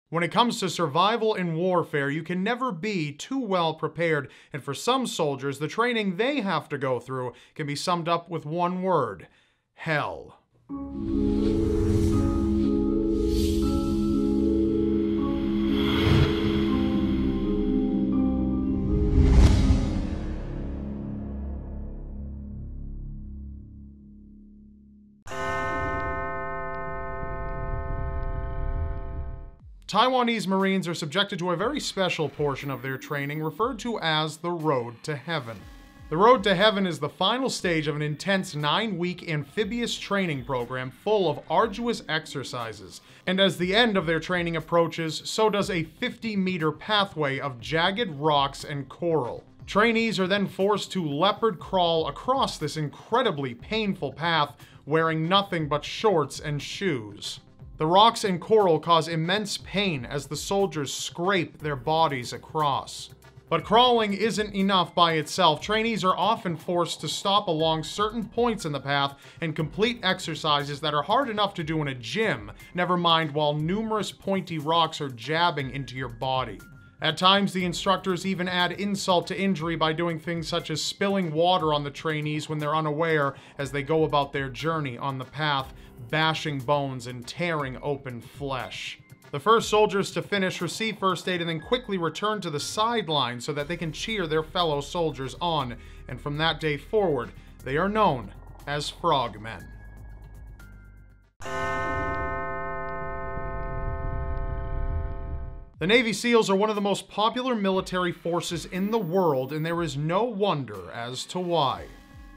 When it comes to survival in warfare, you can never be too well prepared, and for some soldiers, the training they have to go through can be summed up with one word: hell. Taiwanese Marines are subjected to a very special portion of their training referred to as the Road to Heaven. The Road to Heaven is the final stage of an intense 9-week amphibious training program full of arduous exercises. And as the end of their training approaches, so does a 50-meter pathway of jagged rocks and coral. Trainees are then forced to leopard crawl across this incredibly painful path, wearing nothing but shorts and shoes. The rocks and coral cause immense pain as the soldiers scrape their bodies across. But crawling isn't enough by itself. Trainees are often forced to stop along certain points in the path and complete exercises that are hard enough to do in a gym, never mind while numerous pointy rocks are jabbing into your body. At times, the instructors even add insult to injury by doing things such as spilling water on the trainees when they're unaware as they go about their journey on the path, bashing bones and tearing open flesh. The first soldiers to finish receive first aid and then quickly return to the sideline so that they can cheer their fellow soldiers on, and from that day forward, they are known as Frogmen. The Navy SEALs are one of the most popular military forces in the world, and there is no wonder as to why.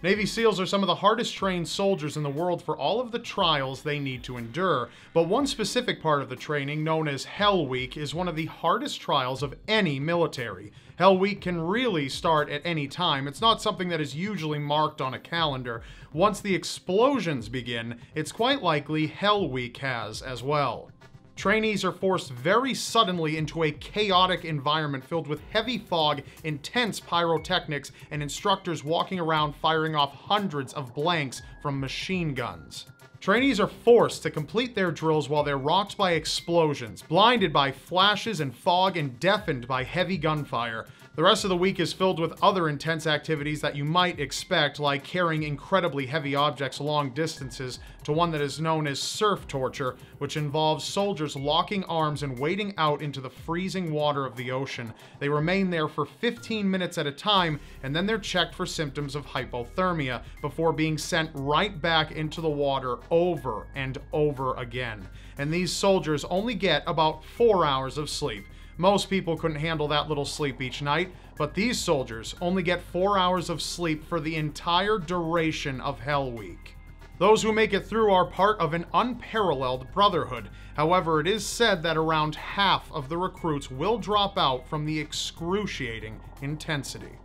Navy SEALs are some of the hardest trained soldiers in the world for all of the trials they need to endure, but one specific part of the training, known as Hell Week, is one of the hardest trials of any military. Hell Week can really start at any time. It's not something that is usually marked on a calendar. Once the explosions begin, it's quite likely Hell Week has as well. Trainees are forced very suddenly into a chaotic environment filled with heavy fog, intense pyrotechnics, and instructors walking around firing off hundreds of blanks from machine guns. Trainees are forced to complete their drills while they're rocked by explosions, blinded by flashes and fog, and deafened by heavy gunfire. The rest of the week is filled with other intense activities that you might expect, like carrying incredibly heavy objects long distances to one that is known as surf torture, which involves soldiers locking arms and wading out into the freezing water of the ocean. They remain there for 15 minutes at a time, and then they're checked for symptoms of hypothermia before being sent right back into the water over and over again. And these soldiers only get about 4 hours of sleep. Most people couldn't handle that little sleep each night, but these soldiers only get 4 hours of sleep for the entire duration of Hell Week. Those who make it through are part of an unparalleled brotherhood. However, it is said that around half of the recruits will drop out from the excruciating intensity.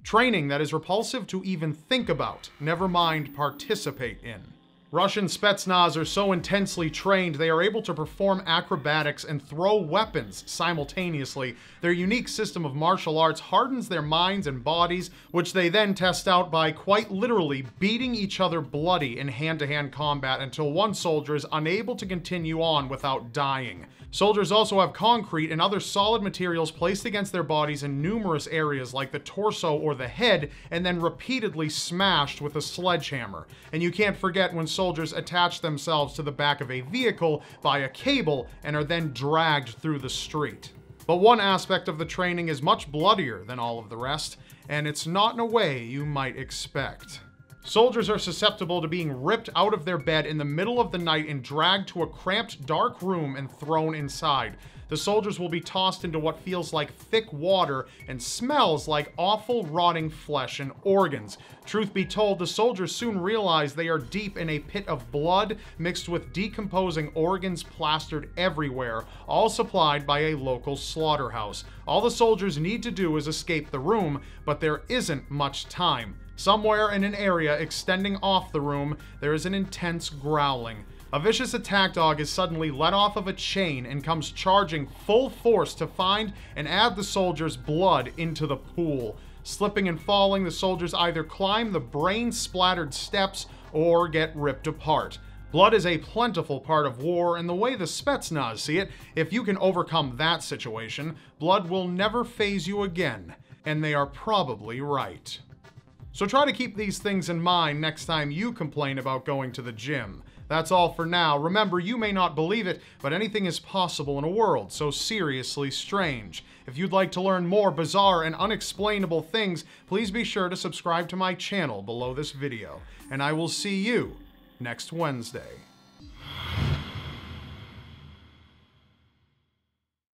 Training that is repulsive to even think about, never mind participate in. Russian Spetsnaz are so intensely trained they are able to perform acrobatics and throw weapons simultaneously. Their unique system of martial arts hardens their minds and bodies, which they then test out by quite literally beating each other bloody in hand-to-hand combat until one soldier is unable to continue on without dying. Soldiers also have concrete and other solid materials placed against their bodies in numerous areas like the torso or the head, and then repeatedly smashed with a sledgehammer. And you can't forget when soldiers attach themselves to the back of a vehicle by a cable and are then dragged through the street. But one aspect of the training is much bloodier than all of the rest, and it's not in a way you might expect. Soldiers are susceptible to being ripped out of their bed in the middle of the night and dragged to a cramped, dark room and thrown inside. The soldiers will be tossed into what feels like thick water and smells like awful rotting flesh and organs. Truth be told, the soldiers soon realize they are deep in a pit of blood mixed with decomposing organs plastered everywhere, all supplied by a local slaughterhouse. All the soldiers need to do is escape the room, but there isn't much time. Somewhere in an area extending off the room, there is an intense growling. A vicious attack dog is suddenly let off of a chain and comes charging full force to find and add the soldier's blood into the pool. Slipping and falling, the soldiers either climb the brain-splattered steps or get ripped apart. Blood is a plentiful part of war, and the way the Spetsnaz see it, if you can overcome that situation, blood will never faze you again. And they are probably right. So try to keep these things in mind next time you complain about going to the gym. That's all for now. Remember, you may not believe it, but anything is possible in a world so seriously strange. If you'd like to learn more bizarre and unexplainable things, please be sure to subscribe to my channel below this video. And I will see you next Wednesday.